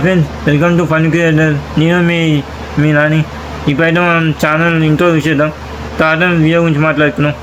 Friends, welcome to fun creator. నేను మీ నాని. ఇప్పుడైతే మనం ఛానల్ ఇంట్రో చూసేద్దాం. తర్వాత వీడియో గురించి మాట్లాడుతున్నాం.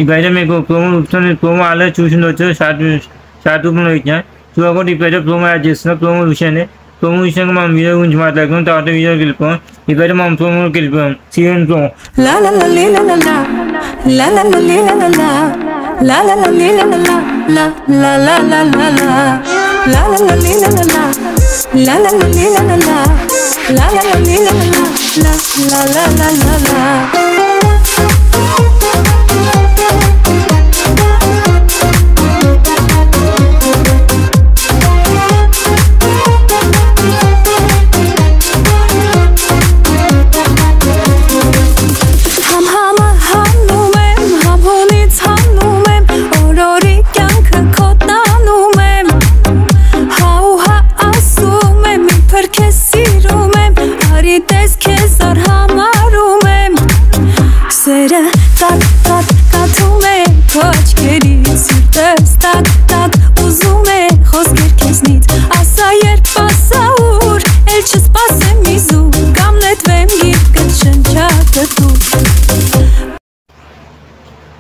ఇప్పుడైతే మీకు ప్రోమో ఆల్రెడీ చూసిండవచ్చు. షార్ట్ రూపంలో ఇచ్చిన చూడకుండా ఇప్పుడైతే ప్రోమో యాడ్ చేస్తున్నాం. ప్రోమో విషయంగా మనం వీడియో గురించి మాట్లాడుకున్నాం. తర్వాత వీడియోకి వెళ్ళిపోయాం. ఇప్పుడైతే మనం ప్రోమోకి వెళ్ళిపోయాం. Serial promo.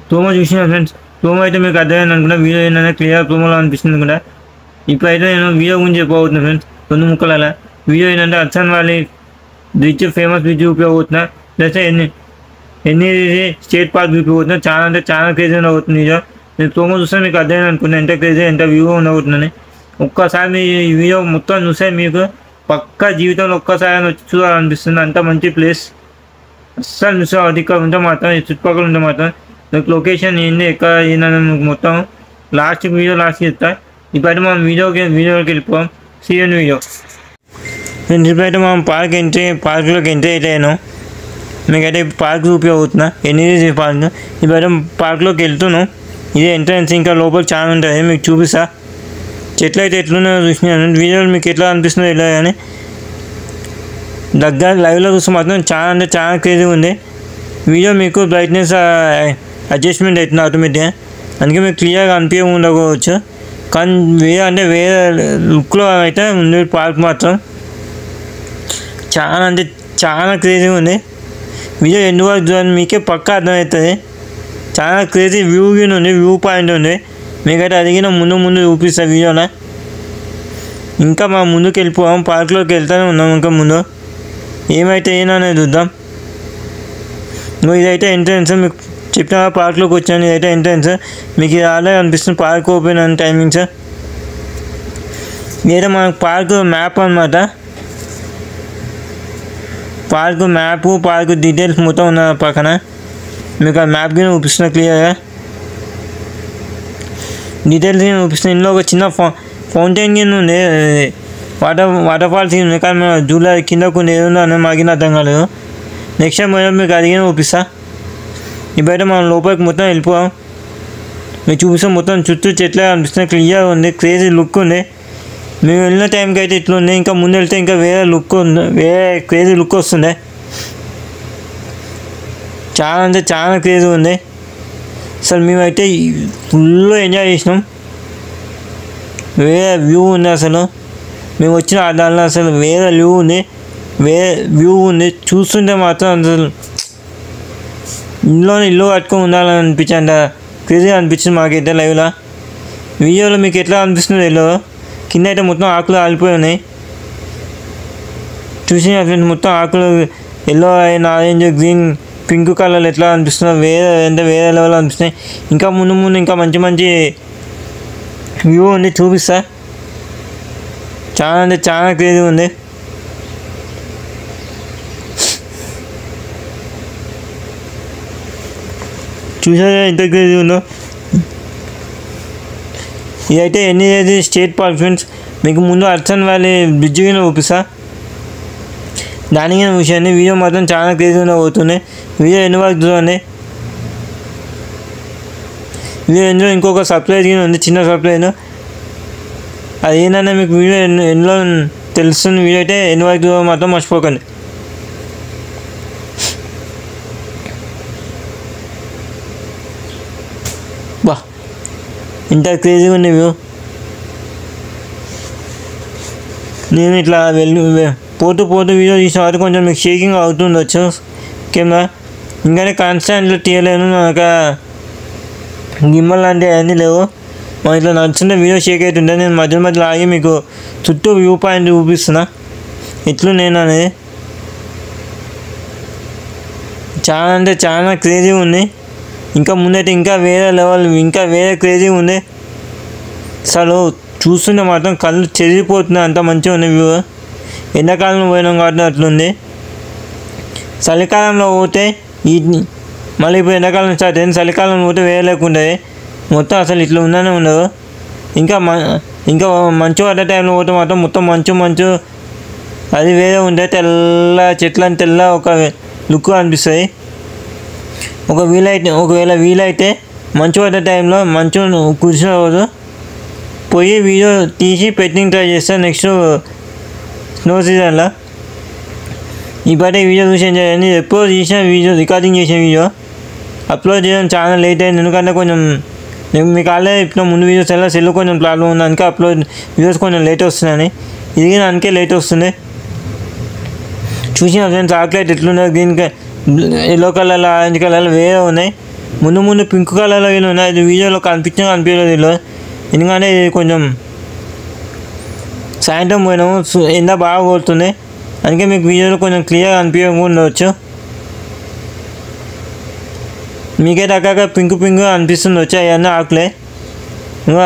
ప్రోమో చూసిన ఫ్రెండ్స్, ప్రోమో అయితే మీకు అర్థమైంది అనుకుంటా. వీడియో ఏంటంటే క్లియర్ ప్రోమోలో అనిపిస్తుంది అనుకుంటా. ఇప్పుడైతే నేను వీడియో గురించి చెప్పబోతున్నాను ఫ్రెండ్స్. 2 ముక్కల వీడియో ఏంటంటే అర్చన్ వ్యాలీ బ్రిడ్జ్, ఫేమస్ బ్రిడ్జ్ చూపించబోతున్నా. ప్లస్ ఎన్ని స్టేట్ పార్క్ చూపించబోతున్నా. చాలా క్రేజీ ఉండబోతుంది. నేను ప్రోమో చూస్తే మీకు అర్థమైంది అనుకున్నాను ఎంత క్రేజీ, ఎంత వ్యూగా ఉండబోతుందని. ఒక్కసారి మీ వీడియో మొత్తం చూస్తే మీకు పక్కా జీవితంలో ఒక్కసారి వచ్చి చూడాలనిపిస్తుంది. అంత మంచి ప్లేస్, అస్సలు మిస్ అవ్వదు. ఇక్కడ ఉంటే మాత్రం, చుట్టుపక్కల ఉంటే మాత్రం లొకేషన్ ఏంది, ఎక్కడ ఏందని మొత్తం లాస్ట్ చెప్తా. ఇప్పుడైతే మనం వీడియోకి వెళ్ళిపోయాం. సీఎన్ వీడియో. ఇప్పుడైతే మనం పార్క్లోకి ఎంట్రీ అయితేను మీకైతే పార్క్ చూపించబోతున్నా. ఎన్ని పార్క్. ఇప్పుడైతే పార్క్లోకి వెళ్తున్నాం. ఇదే ఎంట్రన్స్. ఇంకా లోపల చాలా ఉంటుంది, మీకు చూపిస్తా. చెట్లు అయితే ఎట్లున్నాయో చూసినాను. వీడియోలు మీకు ఎట్లా అనిపిస్తుందో ఎలా కానీ దగ్గర లైవ్లో చూస్తే మాత్రం చాలా క్రేజీగా ఉంది. వీడియో మీకు బ్రైట్నెస్ అడ్జస్ట్మెంట్ అవుతుంది ఆటోమేటిక్గా, అందుకే మీకు క్లియర్గా ఉండకపోవచ్చు. కానీ వేరే లుక్లో అయితే ఉంది పార్క్ మాత్రం. చాలా క్రేజీగా ఉంది. వీడియో ఎండు వరకు చూడండి, మీకే పక్కా అర్థమవుతుంది. చాలా క్రేజీ వ్యూ పాయింట్ ఉంది. మీకైతే అడిగిన ముందు చూపిస్తా వీడియోలో. ఇంకా మా ముందుకు వెళ్ళిపోయాం. పార్క్లోకి వెళ్తూనే ఉన్నాం. ఇంకా ముందు ఏమైతే ఏననేది చూద్దాం. ఇదైతే ఎంట్రన్స్. మీకు చెప్పిన పార్క్లోకి వచ్చాను. ఇదైతే ఎంట్రన్స్. మీకు ఇది అలాగే అనిపిస్తుంది పార్క్ ఓపెన్ అని టైమింగ్స్. ఇదైతే మనకు పార్క్ మ్యాప్ అనమాట. పార్క్ డీటెయిల్స్ మొత్తం ఉన్న పక్కన మీకు ఆ మ్యాప్ కింద చూపిస్తున్నా క్లియర్గా. డీటెయిల్స్ చూపిస్తున్నా. ఇందులో ఒక చిన్న ఫౌంటైన్ కింద ఉంది, వాటర్ ఫాల్స్ ఉంది. కానీ మేము జూలై కిందకు ఏదో అని మాకు అర్థం కాలేదు. నెక్స్ట్ టైం మీకు అడిగిన చూపిస్తా. ఇప్పుడైతే మనం లోపలికి మొత్తం వెళ్ళిపోయాం. మీకు చూపిస్తాం. మొత్తం చుట్టూ చెట్లే అనిపిస్తుంది. క్లియర్గా ఉంది. క్రేజీ లుక్ ఉంది. మేము వెళ్ళిన టైంకి అయితే ఇట్లా ఉంది. ఇంకా ముందు వెళ్తే ఇంకా వేరే క్రేజీ లుక్ వస్తుంది. చాలా క్రేజీ ఉంది. అసలు మేమైతే ఫుల్ ఎంజాయ్ చేసినాం. వేరే వ్యూ ఉంది. అసలు మేము వచ్చిన దానిలో అసలు వేరే వ్యూ ఉంది. చూస్తుంటే మాత్రం అసలు ఇంట్లోనే ఇల్లు కట్టుకొని ఉండాలని అనిపించండి. క్రేజీగా అనిపించింది మాకైతే లైవ్లో. వీడియోలో మీకు ఎట్లా అనిపిస్తుంది ఎల్లో కింద అయితే మొత్తం ఆకులు ఆలిపోయి ఉన్నాయి. చూసిన ఫ్రెండ్స్, మొత్తం ఆకులు yellow, orange, green, pink colour ఎట్లా అనిపిస్తుందో వేరే లెవెల్లో అనిపిస్తున్నాయి. ఇంకా ముందు ఇంకా మంచి వ్యూ ఉంది, చూపిస్తా. చాలా క్రేజీ ఉంది. చూసారా ఎంత క్రేజీ ఉందో. ఇదైతే ఎన్ని స్టేట్ పార్క్ ఫ్రెండ్స్. మీకు ముందు అర్చన్ వ్యాలీ బ్రిడ్జ్ కింద చూపిస్తా. దానికి విషయాన్ని వీడియో మాత్రం చాలా క్రేజీగా పోతుంది. వీడియో ఎన్ని వరకు చూడండి. ఇందులో ఇంకొక సర్ప్రైజ్ ఉంది, చిన్న సర్ప్రైజ్. అది ఏంటంటే మీకు వీడియో ఎన్నో తెలుస్తుంది. వీడియో అయితే ఎన్ని వరకు మాత్రం మర్చిపోకండి. బా ఇంత క్రేజీగా ఉంది వ్యూ. నేను ఇట్లా పోతూ వీడియో తీసిన వరకు కొంచెం మీకు షేకింగ్ అవుతుండొచ్చు కెమెరా. ఇంకానే కాన్స్టాంట్లో తీయలేను, నాకు గిమ్మల్ లాంటివి అవన్నీ లేవు. మనం ఇట్లా నడుస్తుంటే వీడియో షేక్ అవుతుంటే నేను మధ్యలో ఆగి మీకు చుట్టూ వ్యూ పాయింట్ చూపిస్తున్నా ఎట్లు నేను అనేది. చాలా అంటే చాలా క్రేజీగా ఉంది. ఇంకా ముందైతే ఇంకా వేరే లెవెల్, ఇంకా వేరే క్రేజీగా ఉంది. అసలు చూస్తుంటే మాత్రం కళ్ళు చెదిరిపోతున్నాయి, అంత మంచిగా ఉంది వ్యూ. ఎండాకాలంలో పోయినాం కాబట్టి అట్లుంది. చలికాలంలో పోతే మళ్ళీ ఇప్పుడు ఎండాకాలం స్టార్ట్ అయింది, చలికాలంలో పోతే వేరే లేకుంటుంది మొత్తం. అసలు ఇట్లా ఉందనే ఉండదు. ఇంకా మంచు పడ్డ టైంలో పోతే మాత్రం మొత్తం మంచు అది వేరే ఉంటే తెల్ల చెట్లని తెల్ల ఒక లుక్ అనిపిస్తుంది. ఒకవేళ వీలైతే మంచు పడ్డ టైంలో మంచు కూర్చున్న రోజు పోయి వీడియో తీసి పెట్టింగ్ ట్రై చేస్తాను నెక్స్ట్ స్నో సీజన్లో. ఇప్పటికే వీడియో చూసి ఎంజాయ్ చేయండి. ఎప్పుడో తీసిన వీడియో, రికార్డింగ్ చేసిన వీడియో అప్లోడ్ చేయడం చాలా లేట్ అయింది. ఎందుకంటే కొంచెం మీకు ఆల్రెడీ ఇప్పుడు ముందు వీడియోస్ ఎలా సెల్ కొంచెం ప్రాబ్లం ఉంది, అందుకే వీడియోస్ కొంచెం లేట్ వస్తున్నాయని. ఇది అందుకే లేట్ వస్తుంది. చూసిన ఫ్రెండ్స్ చాక్లెట్ ఎట్లున్నాయి, గ్రీన్ ఎల్లో కలర్లో ఆరెంజ్ కలర్లో వేరే ఉన్నాయి. ముందు పింక్ కలర్లో వీళ్ళు ఉన్నాయి. ఇది వీడియోలో కనిపించలేదు వీళ్ళు, ఎందుకంటే ఇది కొంచెం సాయంత్రం పోయినాము, ఎండ బాగా కొడుతుంది, అందుకే మీకు వీడియోలో కొంచెం క్లియర్గా అనిపించకపోవచ్చు. మీకైతే అక్కడ పింక్ అనిపిస్తుంది వచ్చాయి అన్న ఆకులే.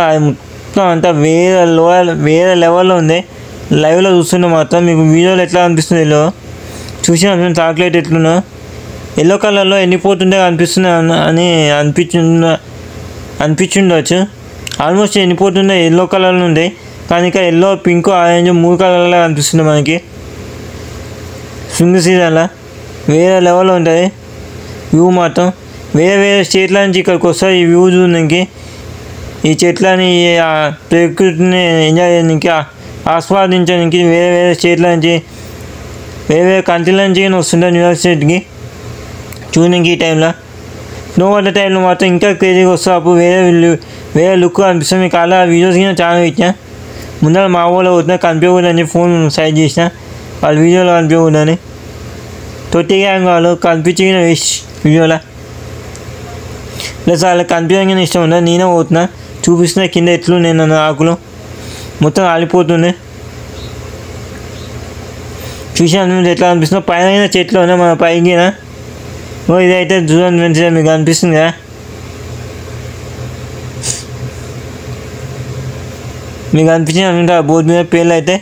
అది మొత్తం అంతా వేరే లెవెల్లో ఉంది. లైవ్లో చూస్తుంటే మాత్రం మీకు వీడియోలో ఎట్లా అనిపిస్తుంది ఎల్లో చూసిన చాక్లెట్ ఎట్లున్నా ఎల్లో కలర్లో ఎండిపోతుంటే అనిపిస్తుంది అని అనిపించుండవచ్చు. ఆల్మోస్ట్ ఎండిపోతుండే ఎల్లో కలర్లో ఉంది, కానీ ఇంకా ఎల్లో, పింక్, ఆరెంజ్ 3 కలర్లో అనిపిస్తుంది మనకి. స్ప్రింగ్ సీజన్లో వేరే లెవెల్లో ఉంటుంది వ్యూ మాత్రం. వేరే స్టేట్ల నుంచి ఇక్కడికి వస్తారు ఈ వ్యూ చూడడానికి, ఈ చెట్లని ప్రకృతిని ఎంజాయ్ చేయడానికి, ఆస్వాదించడానికి వేరే స్టేట్ల నుంచి, వేరే కంట్రీల నుంచి వస్తుంటారు న్యూయార్క్ స్టేట్కి చూడడానికి. ఈ టైంలో స్నో పడ్డ టైంలో మాత్రం ఇంకా క్రేజీగా వస్తారు. అప్పుడు వేరే లుక్ అనిపిస్తుంది. మీకు అలా వీడియోస్ చాలా ఇచ్చిన. ముందర మా ఊళ్ళో పోతున్నా కనిపించకూడదని ఫోన్ సైడ్ చేసిన, వాళ్ళు వీడియోలో కనిపించకూడదని. తొట్టి గ్యాంగ్ వాళ్ళు కనిపించిన వేస్ట్ వీడియోలో. ప్లస్ వాళ్ళకి కనిపించగానే ఇష్టం ఉండదు. నేనే పోతున్నా చూపిస్తున్నా కింద ఎట్లు నేను ఆకులు మొత్తం ఆలిపోతుంది. చూసాను ఎట్లా అనిపిస్తుందో. పైన చెట్లు ఉన్నాయి మన పైకి. ఇదైతే చూడండి మంచిగా మీకు అనిపిస్తుంది కదా. మీకు అనిపించింది అనుకుంటా బోర్డు మీద పేర్లు అయితే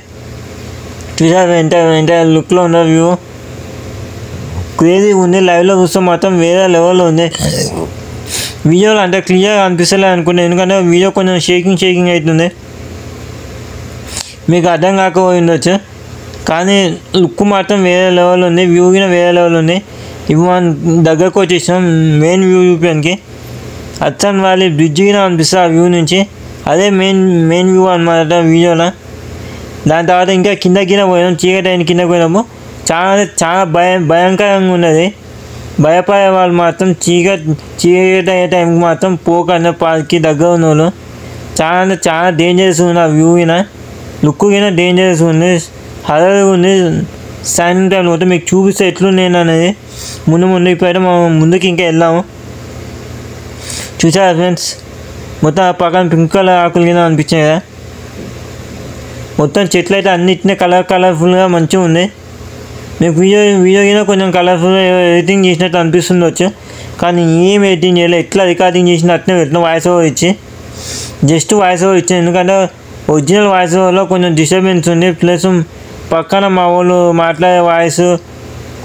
చూసారు. ఎంత లుక్లో ఉన్న వ్యూ క్రేజీగా ఉంది. లైవ్లో చూస్తే మాత్రం వేరే లెవెల్లో ఉంది. వీడియోలో అంటే క్లియర్గా అనిపిస్తలేదు అనుకుంటే, ఎందుకంటే వీడియో కొంచెం షేకింగ్ అవుతుంది, మీకు అర్థం కాకపోయి ఉండొచ్చు. కానీ లుక్ మాత్రం వేరే లెవెల్లో ఉంది, వ్యూ కూడా వేరే లెవెల్ ఉంది. ఇప్పుడు మనం దగ్గరకు వచ్చేసాం మెయిన్ వ్యూ చూపించడానికి. హడ్సన్ వ్యాలీ బ్రిడ్జ్ కూడా అనిపిస్తుంది ఆ వ్యూ నుంచి. అదే మెయిన్ వ్యూ అనమాట వీడియోలో. దాని తర్వాత ఇంకా కిందకి పోయినాం, చీకటి అయిన కిందకి పోయినాము. చాలా భయంకరంగా ఉన్నది. భయపడే వాళ్ళు మాత్రం చీకటి అయ్యే టైంకి మాత్రం పోకన్న పార్క్కి దగ్గర ఉన్న వాళ్ళు చాలా డేంజరస్ ఉంది. ఆ వ్యూ అయినా లుక్ అయినా డేంజరస్ ఉంది, హరర్గా ఉంది. సాయంత్రం టైంలో పోతే మీకు చూపిస్తే ఎట్లున్నాను అనేది ముందు ఇప్పుడైతే మనం ముందుకి ఇంకా వెళ్దాము. చూసారా ఫ్రెండ్స్, మొత్తం పక్కన పింక్ కలర్ ఆకులు కింద అనిపించాయి కదా. మొత్తం చెట్లు అయితే అన్నిటినీ కలర్ఫుల్గా మంచిగా ఉంది. మీకు వీడియో కింద కొంచెం కలర్ఫుల్గా ఎడిటింగ్ చేసినట్టు అనిపిస్తుండొచ్చు, కానీ ఏం ఎడిటింగ్ చేయలేదు. ఎట్లా రికార్డింగ్ చేసినట్లే పెట్టిన వాయిస్ ఓవర్ ఇచ్చి, జస్ట్ వాయిస్ ఓవర్ ఇచ్చాను. ఎందుకంటే ఒరిజినల్ వాయిస్ ఓవర్లో కొంచెం డిస్టర్బెన్స్ ఉంది. ప్లస్ పక్కన మా వాళ్ళు మాట్లాడే వాయిస్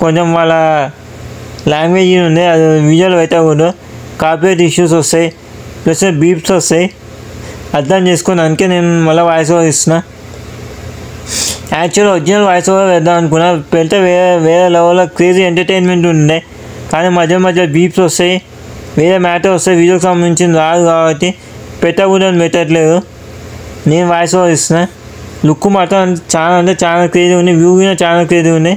కొంచెం వాళ్ళ లాంగ్వేజ్ ఉంది, అది వీడియోలో పెట్టకూడదు. కాపీరైట్ ఇష్యూస్ వస్తాయి, ప్లస్ బీప్స్ వస్తాయి. అర్థం చేసుకుని అందుకే నేను మళ్ళీ వాయిస్ ఓవర్ ఇస్తున్నా. యాక్చువల్ ఒరిజినల్ వాయిస్ ఓవర్ వేద్దాం అనుకున్నా, పెడితే వేరే లెవెల్లో క్రేజీ ఎంటర్టైన్మెంట్ ఉండే. కానీ మధ్య బీప్స్ వస్తాయి, వేరే మ్యాటర్ వస్తే వీడియోకి సంబంధించింది రాదు కాబట్టి పెట్టకూడదని పెట్టట్లేదు. నేను వాయిస్ ఓవర్ ఇస్తున్నా. లుక్ మాత్రం చాలా అంటే చాలా క్రేజీ ఉంది, వ్యూ కూడా చాలా క్రేజీ ఉంది.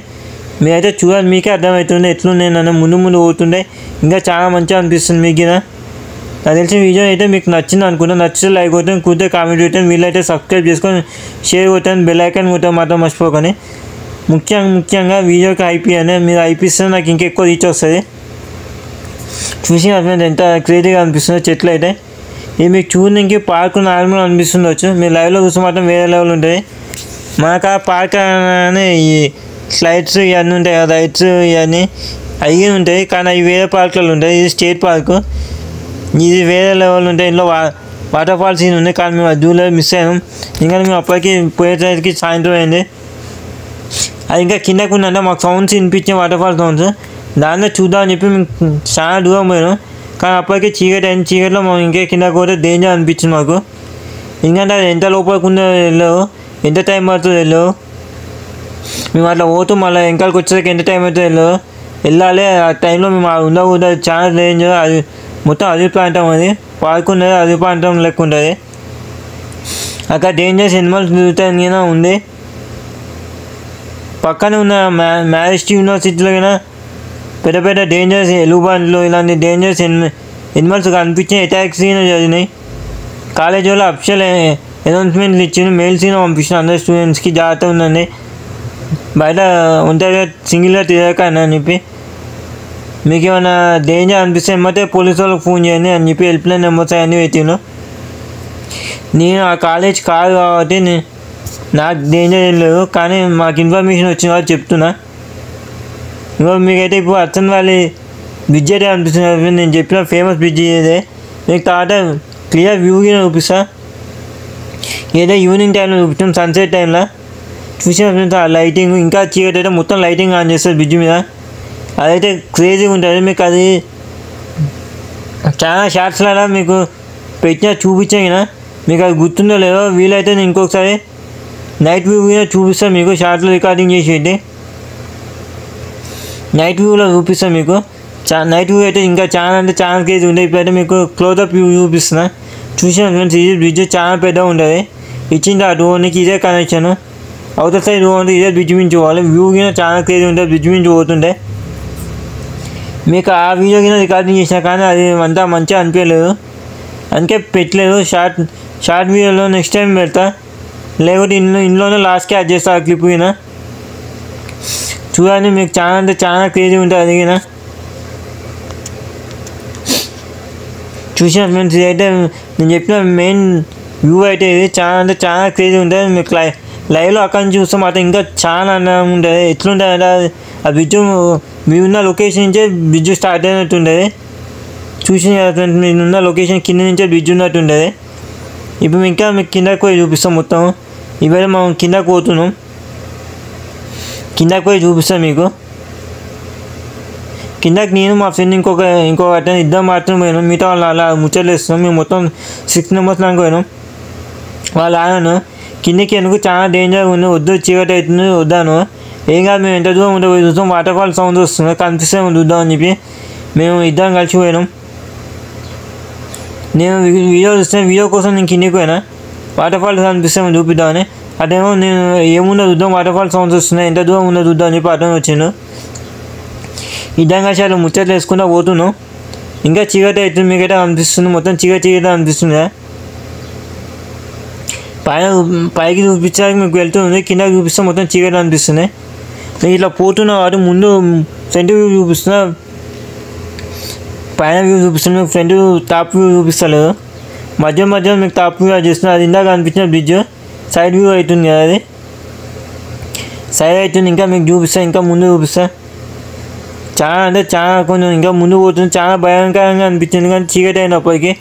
మీరైతే చూడాలి, మీకే అర్థమవుతుంది ఎట్లుంది నన్ను ముందు పోతుండే ఇంకా చాలా మంచిగా అనిపిస్తుంది మీకు కూడా. నాకు తెలిసిన వీడియో అయితే మీకు నచ్చింది అనుకుంటా. నచ్చితే లైక్ కొట్టాను, కుదిరితే కామెంట్ పెట్టాను, వీళ్ళైతే సబ్స్క్రైబ్ చేసుకొని షేర్ కొట్టాను, బెల్ ఐకాన్ కొట్టాను మాత్రం మర్చిపోకండి. ముఖ్యంగా వీడియోకి హైప్ ఇవ్వండి. మీరు హైప్ ఇస్తే నాకు ఇంకెక్కువ రీచ్ వస్తుంది. చూసి ఫ్రెండ్స్ ఎంత క్రేజీగా అనిపిస్తుందో చెట్లు అయితే. ఇది మీకు చూడడానికి పార్క్ నార్మల్ అనిపిస్తుండొచ్చు, మీరు లైవ్లో చూస్తే మాత్రం వేరే లెవెల్ ఉంటుంది. మనకు ఆ పార్క్ అనే ఈ స్లైడ్స్ ఇవన్నీ ఉంటాయి కదా, రైడ్స్ ఇవన్నీ అవి ఉంటాయి, కానీ అవి వేరే పార్కులలో ఉంటాయి. ఇది స్టేట్ పార్కు, ఇది వేరే లెవెల్ ఉంటాయి. ఇందులో వాటర్ ఫాల్స్ ఇది ఉంది, కానీ మేము జూలో మిస్ అయ్యాం. ఇంకా మేము అప్పటికి పోయేసరికి సాయంత్రం అయింది. అది ఇంకా కిందకు ఉందంటే మాకు సౌండ్స్ వినిపించాం, వాటర్ ఫాల్ సౌండ్స్. దాంట్లో చూద్దామని చెప్పి మేము చాలా దూరం పోయాం, కానీ అప్పటికే చీకటి అయింది. చీకటిలో మేము ఇంకా కిందకు పోతే డేంజర్ అనిపించింది మాకు. ఎందుకంటే అది ఎంత లోపలికి ఉందో వెళ్ళవు, ఎంత టైం పడుతుందో వెళ్ళవు. మేము అట్లా పోతూ మళ్ళీ వెనకాలకి వచ్చేసరికి ఎంత టైం అవుతుందో వెళ్ళాలి. ఆ టైంలో మేము ఉండకూడదు, అది చాలా డేంజర్. అది మొత్తం అదే ప్రాంతం, అది పార్క్ ఉన్నది అదే ప్రాంతం లెక్క ఉంటుంది. అక్కడ డేంజరస్ ఎనిమల్స్ తిరుగుతాయి ఉంది. పక్కనే ఉన్న మ్యారిస్ట్ యూనివర్సిటీలో అయినా పెద్ద డేంజరస్ ఎలుగుబంట్లు ఇలాంటి డేంజరస్ ఎనిమల్స్ కనిపించిన అటాక్స్ జరిగినాయి. కాలేజీ వాళ్ళు అఫిషియల్ అనౌన్స్మెంట్లు ఇచ్చింది, మెయిల్స్ పంపించిన అందరు స్టూడెంట్స్కి జాగ్రత్త ఉందండి, బయట ఉంటాయి సింగిల్గా తిరగకండి అని చెప్పి. మీకు ఏమైనా డేంజర్ అనిపిస్తే ఏమంటే పోలీసు వాళ్ళకి ఫోన్ చేయండి అని చెప్పి హెల్ప్ లైన్ నెంబర్స్ అవన్నీ పెట్టిను. నేను ఆ కాలేజ్ కాదు కాబట్టి నాకు డేంజర్ ఏం లేదు, కానీ మాకు ఇన్ఫర్మేషన్ వచ్చిన కాబట్టి చెప్తున్నా. ఇంకా మీకైతే ఇప్పుడు అర్చన్ వ్యాలీ బ్రిడ్జ్ అయితే అనిపిస్తుంది. నేను చెప్పిన ఫేమస్ బ్రిడ్జ్ ఇదే. మీకు తర్వాత క్లియర్ వ్యూ చూపిస్తా. ఏదో ఈవినింగ్ టైంలో చూపిస్తాం, సన్సెట్ టైంలో చూసిన ఫ్రెండ్స్. ఆ లైటింగ్ ఇంకా చీకటి అయితే మొత్తం లైటింగ్ ఆన్ చేస్తారు బ్రిడ్జ్ మీద, అదైతే క్రేజీగా ఉంటుంది. మీకు అది చాలా షార్ట్స్లో మీకు పెట్టిన చూపించాను, మీకు అది గుర్తుందో లేదో. వీలైతే నేను ఇంకొకసారి నైట్ వ్యూ మీద చూపిస్తాను మీకు, షార్ట్లో రికార్డింగ్ చేసేది నైట్ వ్యూలో చూపిస్తాను మీకు. నైట్ వ్యూ అయితే ఇంకా చాలా అంటే చాలా క్రేజీ ఉంటుంది. ఇప్పుడైతే మీకు క్లోజప్ వ్యూ చూపిస్తున్నా. చూసిన ఫ్రెండ్స్, ఇది బ్రిడ్జ్ చాలా పెద్దగా ఉంటుంది. ఇచ్చింది ఆ డోర్నికి ఇదే కనెక్షన్, అవతల సైడ్ డోర్ అంటే ఇదే బ్రిడ్జ్ మించి పోవాలి. వ్యూ కింద చాలా క్రేజీ ఉంటుంది, బ్రిడ్జ్ మించి పోతుంటే. మీకు ఆ వీడియో కింద రికార్డింగ్ చేసినా కానీ అది అంతా మంచిగా అనిపించలేదు, అందుకే పెట్టలేదు. షార్ట్ వీడియోలో నెక్స్ట్ టైం పెడతా, లేకపోతే ఇంట్లోనే లాస్ట్కి యాడ్ చేస్తా ఆ క్లిప్ కింద. చూడండి, మీకు చాలా అంటే చాలా క్రేజీ ఉంటుంది అది కింద. చూసిన ఫ్రెండ్స్, ఇదైతే నేను చెప్పిన మెయిన్ వ్యూ అయితే ఇది చాలా అంటే చాలా క్రేజీ ఉంటుంది. మీకు లైవ్లో అక్కడ నుంచి చూస్తే మాత్రం ఇంకా చాలా అందంగా ఉంటుంది. ఎట్లుంటుంది అంటే ఆ బ్రిడ్జ్ మీ ఉన్న లొకేషన్ నుంచే బ్రిడ్జ్ స్టార్ట్ అయినట్టు ఉంటుంది. చూసిన ఫ్రెండ్స్, మీరున్న లొకేషన్ కింద నుంచే బ్రిడ్జ్ ఉన్నట్టు ఉంటుంది. ఇప్పుడు ఇంకా మీకు కిందకి పోయి చూపిస్తాం మొత్తం. ఇవైతే మనం కిందకి పోతున్నాం, కిందకి పోయి చూపిస్తాం మీకు. కిందకి నేను మా ఫ్రెండ్ ఇంకొక అతను ఇద్దరు మాత్రం పోయినాం, మిగతా వాళ్ళు అలా ముచ్చట్లు వేస్తున్నాం. మేము మొత్తం 6 మెంబర్స్ దాకా పోయినాం. వాళ్ళు ఆడాను కిందకి ఎందుకు చాలా డేంజర్గా ఉంది, వద్దు చీకటి అవుతుంది వద్దాను. ఏం కాదు, మేము ఎంత దూరం ఉంటే పోయి చూస్తాం, వాటర్ ఫాల్ సౌండ్ వస్తుంది, కనిపిస్తే చూద్దామని చెప్పి మేము ఇద్దరం కలిసి పోయినాం. నేను వీడియో చూస్తే వీడియో కోసం నేను కిందికి పోయినా, వాటర్ ఫాల్ కనిపిస్తే చూపిద్దామని. అటేమో నేను ఏముందో చూద్దాం, వాటర్ ఫాల్ సౌండ్స్ వస్తున్నాయి, ఎంత దూరం ఉందో చూద్దాం అని చెప్పి అటెండ్ వచ్చిండు. ఇద్దరం కలిసి అలా ముచ్చట్లు వేసుకుంటూ పోతున్నాం. ఇంకా చీకటి అవుతుంది, మీకైతే అనిపిస్తుంది, మొత్తం చీకటి అనిపిస్తుంది. పైకి చూపించడానికి మీకు వెళ్తుంది, కిందకి చూపిస్తే మొత్తం చీకటి అనిపిస్తుంది. నేను ఇట్లా పోతున్నా వాటి ముందు ఫ్రంట్ వ్యూ చూపిస్తున్నా, పైన వ్యూ చూపిస్తున్నా, మీకు ఫ్రంట్ టాప్ వ్యూ చూపిస్తలేదు. మధ్య మీకు టాప్ వ్యూ చేస్తున్నా. అది ఇందాక అనిపించిన బ్రిడ్జ్ సైడ్ వ్యూ అవుతుంది కదా, అది సైడ్ అవుతుంది. ఇంకా మీకు చూపిస్తా, ఇంకా ముందు చూపిస్తా. చాలా అంటే చాలా కొంచెం ఇంకా ముందు పోతుంది, చాలా భయంకరంగా అనిపించింది. కానీ చీకటి అయినప్పటికీ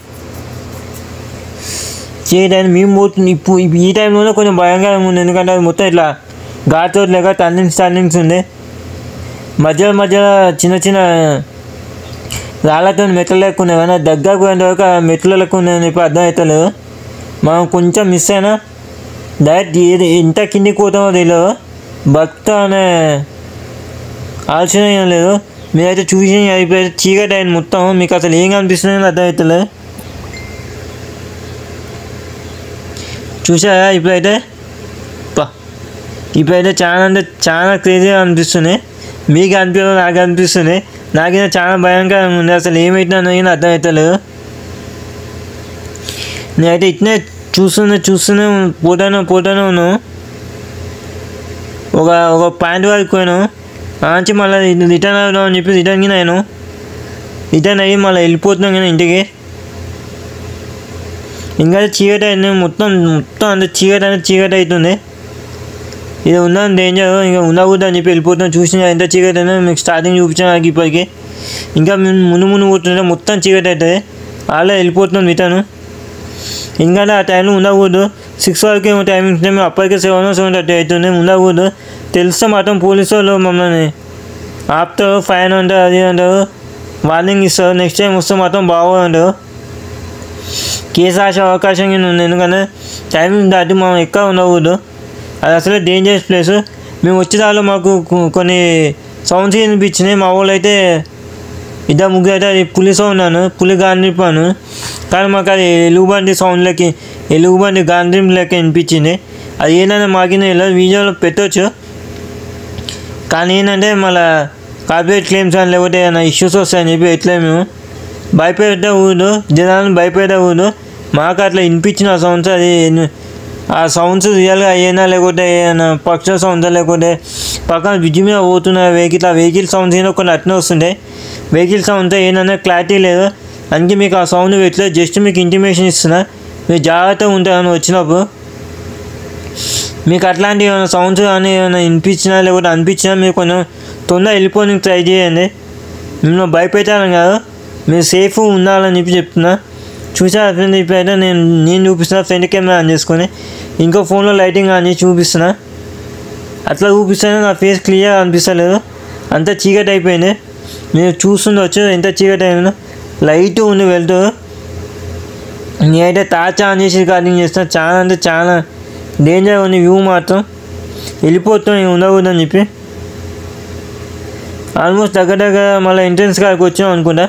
చీకటి అయిన మేము పోతుంది. ఇప్పుడు ఈ టైంలోనే కొంచెం భయంకరంగా ఉంది, ఎందుకంటే అది మొత్తం ఇట్లా ఘాట్ రోడ్ లేక టర్నింగ్స్ ఉంది. మధ్యలో చిన్న రాళ్ళతో మెట్లు లెక్క ఉన్నాయి, కానీ దగ్గరకు పోయేంత వరకు మెట్లు లెక్క ఉన్నాయని చెప్పి అర్థం అవుతలేదు. మనం కొంచెం మిస్ అయినా డైరెక్ట్ ఎంత కిందికి పోతామో తెలియదు, భక్త అనే ఆలోచన ఏం లేదు. మీరైతే చూసి ఇప్పుడైతే చీకటి అయింది మొత్తం, మీకు అసలు ఏం కనిపిస్తుంది అర్థమవుతుంది. చూసారా ఇప్పుడైతే చాలా అంటే చాలా క్రేజీగా అనిపిస్తుంది. మీకు అనిపించదు, నాకు అనిపిస్తుంది. నాకైనా చాలా భయంకరంగా ఉంది. అసలు ఏమైతుందో కానీ అర్థమవుతలేదు. నేనైతే ఇట్నే చూస్తూనే పోతానే ఉన్నాను. ఒక పాయింట్ వరకు పోయాను. మంచి మళ్ళీ రిటర్న్ అవుదాం అని చెప్పి రిటర్న్ అయ్యి మళ్ళీ వెళ్ళిపోతున్నాం కానీ ఇంటికి. ఇంకా చీకటి అయింది మొత్తం అంత చీకటి అవుతుంది. ఇది ఉందని డేంజర్, ఇంకా ఉండకూడదు అని చెప్పి వెళ్ళిపోతున్నాం. చూసిన ఎంత చీకటి అయినా మీకు స్టార్టింగ్ చూపించాను ఇప్పటికి. ఇంకా ముందు కూర్చుంటే మొత్తం చీకటి అవుతుంది. అలా వెళ్ళిపోతున్నాం రిటర్న్. ఎందుకంటే ఆ టైంలో ఉండకూడదు. 6 వరకు ఏమో టైమింగ్ ఇస్తే మేము అప్పటికే 7:30 అవుతుంది. ఉండకూడదు. తెలిస్తే మాత్రం పోలీసు వాళ్ళు మమ్మల్ని ఆపుతారు, ఫైన్ అంటారు, అది అంటారు, వార్నింగ్ ఇస్తారు. నెక్స్ట్ టైం వస్తే మాత్రం బాగోదంటారు. కేసు రాసే అవకాశం ఉంది. ఎందుకంటే టైమింగ్ దాటి మనం ఎక్కువ ఉండకూడదు. అది అసలే డేంజరస్ ప్లేస్. మేము వచ్చే దానిలో మాకు కొన్ని సౌండ్స్ వినిపించినాయి. మా వాళ్ళు అయితే 2-3 అయితే అది పులి సౌండ్ పులి గాండ్రిపాను. కానీ మాకు అది ఎలుగుబంటి గాండ్రింపు లెక్క వినిపించింది. అది ఏంటంటే మాకిన వీడియోలో పెట్టవచ్చు. కానీ ఏంటంటే మళ్ళీ కాపీరైట్ క్లెయిమ్స్ అని లేకపోతే ఏమైనా ఇష్యూస్ వస్తాయని చెప్పి ఎట్లా మేము భయపెట్టకూడదు, జనాలను భయపెట్టకూడదు. మాకు అట్లా వినిపించిన సౌండ్స్, అది ఆ సౌండ్స్ రియల్గా అయ్యేనా లేకపోతే ఏమైనా పక్ష సౌండ్స్ లేకపోతే పక్కన బ్రిడ్జ్ మీద పోతున్న వెహికల్ సౌండ్స్ ఏదో కొన్ని అట్నే వస్తుంటాయి. వెహికల్ సౌండ్స్ ఏంటంటే క్లారిటీ లేదు. అందుకే మీకు ఆ సౌండ్ పెట్టలేదు, జస్ట్ మీకు ఇంటిమేషన్ ఇస్తున్నా. మీరు జాగ్రత్తగా ఉంటారని వచ్చినప్పుడు. మీకు అట్లాంటి ఏమైనా సౌండ్స్ కానీ ఏమైనా వినిపించినా లేకపోతే అనిపించినా మీరు కొంచెం తొందరగా వెళ్ళిపోవడానికి ట్రై చేయండి. మిమ్మల్ని భయపెట్టాలని కాదు, మీరు సేఫ్ ఉండాలని చెప్పి చెప్తున్నా. చూసారా ఫ్రెండ్, ఇప్పుడైతే నేను చూపిస్తున్నా ఫ్రంట్ కెమెరా ఆన్ చేసుకొని. ఇంకో ఫోన్లో లైటింగ్ ఆన్ చేసి చూపిస్తున్నా. అట్లా చూపిస్తేనే నా ఫేస్ క్లియర్ అనిపిస్తలేదు, అంతా చీకటి అయిపోయింది. మీరు చూస్తుండవచ్చు ఎంత చీకటి అయిపోయిందో. లైట్ ఉంది వెళ్తూ. నేనైతే టార్చ్ ఆన్ చేసి రికార్డింగ్ చేస్తాను. చాలా అంటే చాలా డేంజర్ ఉంది. వ్యూ మాత్రం వెళ్ళిపోతాం ఉండకూడదని చెప్పి. ఆల్మోస్ట్ దగ్గర మళ్ళీ ఎంట్రన్స్ కాడికి వచ్చాం అనుకుంటా.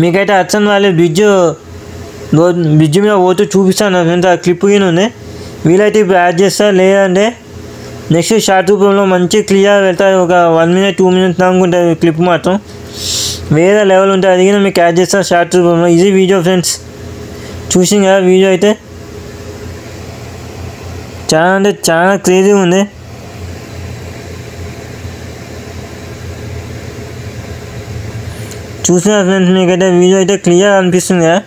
మీకైతే హడ్సన్ వ్యాలీ బ్రిడ్జ్ మీద పోతూ చూపిస్తాను ఫ్రెండ్స్. ఆ క్లిప్ గిన ఉంది. వీలైతే ఇప్పుడు యాడ్ చేస్తా, లేదంటే నెక్స్ట్ షార్ట్ రూపంలో మంచి క్లియర్ వెళ్తాయి. ఒక 1 minute 2 minutes దాకా ఉంటుంది క్లిప్ మాత్రం. వేరే లెవెల్ ఉంటుంది. అది కూడా మీకు యాడ్ చేస్తాను షార్ట్ రూపంలో. Easy video friends. చూసి కదా వీడియో అయితే చాలా అంటే చాలా క్రేజీగా ఉంది. చూసిన ఫ్రెండ్స్, మీకైతే వీడియో అయితే క్లియర్ అనిపిస్తుంది కదా,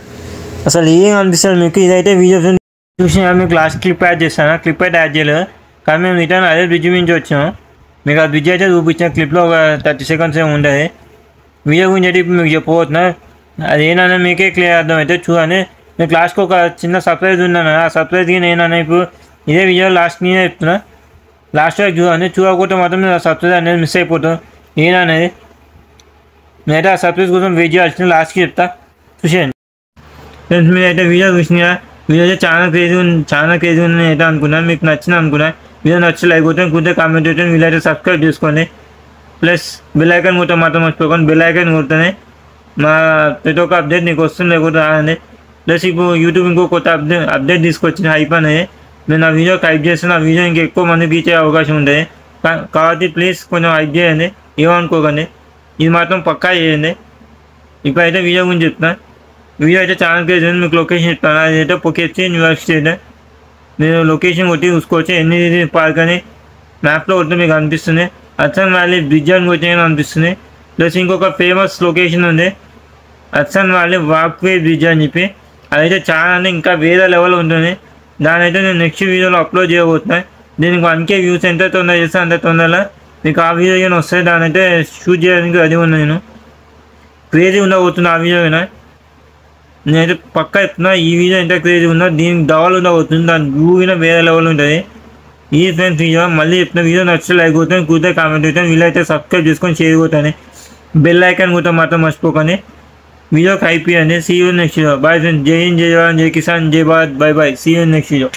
అసలు ఏం అనిపిస్తుంది మీకు. ఇదైతే వీడియో ఫ్రెండ్స్ చూసిన మీకు లాస్ట్ క్లిప్ యాడ్ చేస్తాను. క్లిప్ అయితే యాడ్ చేయలేదు, కానీ మేము రిటర్న్ అదే బ్రిడ్జ్ నుంచి వచ్చాము. మీకు ఆ బ్రిడ్జ్ అయితే చూపించిన క్లిప్లో ఒక 30 seconds ఏమి ఉంటుంది. వీడియో గురించి అయితే ఇప్పుడు మీకు చెప్పబోతున్నా. అది ఏంటనే మీకే క్లియర్ అర్థమైతే చూడండి. మీకు లాస్ట్కి ఒక చిన్న సర్ప్రైజ్ ఉన్నాను. ఆ సర్ప్రైజ్కి నేనన్నా ఇప్పుడు ఇదే వీడియో లాస్ట్ నేనే చెప్తున్నా. లాస్ట్ వరకు చూడండి. చూడకపోతే మాత్రం మీరు ఆ సర్ప్రైజ్ అనేది మిస్ అయిపోతాం. ఏంటనేది నేనైతే ఆ సర్ప్రైజ్ కోసం వెయిట్ చేయాల్సిన లాస్ట్కి చెప్తా, చూసేయండి ఫ్రెండ్స్. మీరైతే వీడియో చూసినా. వీడియో అయితే చాలా క్రేజీ ఉంది అయితే అనుకున్నాను. మీకు నచ్చింది అనుకున్నా. వీడియో నచ్చి లైక్ కొట్టండి, కుట్టే కామెంట్ పెట్టండి. వీళ్ళైతే సబ్స్క్రైబ్ చేసుకోండి. ప్లస్ బెల్ ఐకాన్ కొట్ట మాత్రం మర్చిపోకండి. బెల్ ఐకాన్ కొడితేనే మా ప్రతి ఒక్క అప్డేట్ నీకు వస్తుంది, లేకపోతే రాదండి. ప్లస్ ఇప్పుడు యూట్యూబ్ ఇంకో కొత్త అప్డేట్ తీసుకొచ్చిన హైప్ అనేది. నేను ఆ వీడియోకి హైప్ చేస్తాను. ఆ వీడియో ఇంకా ఎక్కువ మందికి రీచ్ అయ్యే అవకాశం ఉంటుంది. కాబట్టి ప్లీజ్ కొంచెం హైప్ చేయండి, ఏమనుకోకండి. ఇది మాత్రం పక్కా చేయండి. ఇప్పుడైతే వీడియో గురించి చెప్తున్నా. వీడియో అయితే చాలా క్రేజ్ ఉంది. మీకు లొకేషన్ చెప్తాను. అదైతే పొకెచ్చి న్యూయార్క్ స్టేట్. మీరు లొకేషన్ కొట్టి చూసుకోవచ్చు. ఎన్ని పార్క్ అని మ్యాప్లో కొట్టి మీకు అనిపిస్తుంది. హడ్సన్ వ్యాలీ బ్రిడ్జ్ అని కొట్టి అనిపిస్తుంది. ప్లస్ ఇంకొక ఫేమస్ లొకేషన్ ఉంది, హడ్సన్ వ్యాలీ వాక్వే బ్రిడ్జ్ అని చెప్పి. అదైతే చాలా అంటే ఇంకా వేరే లెవెల్ ఉంటుంది. దాని అయితే నేను నెక్స్ట్ వీడియోలో అప్లోడ్ చేయబోతున్నాను. దీనికి 1K వ్యూస్ ఎంత తొందర చేస్తే అంత తొందరలో మీకు ఆ వీడియో కానీ వస్తాయి. దాని అయితే షూట్ చేయడానికి రెడీ ఉన్నాను. నేను క్రేజీ ఉండబోతున్నా ఆ వీడియో అయినా. నేనైతే పక్కా చెప్తున్నా ఈ వీడియో ఎంత క్రేజీ ఉందో దీనికి డబల్ ఉండబోతుంది. దాని వ్యూ అయినా వేరే లెవెల్ ఉంటుంది. ఈ ఫ్రెండ్స్ వీడియో మళ్ళీ చెప్తున్నా. వీడియో నచ్చితే లైక్ కొట్టాను, కుదిరితే కామెంట్ పెట్టాను. వీళ్ళైతే సబ్స్క్రైబ్ చేసుకొని షేర్ కొట్టాను. బెల్ ఐకాన్ కూడా మాత్రం మర్చిపోకండి. వీడియోకి హైప్ చేయండి. See you next video. Bye friends. జై హింద్, జై జవాన్, జై కిసాన్, జై Bharat. Bye bye. See you next video.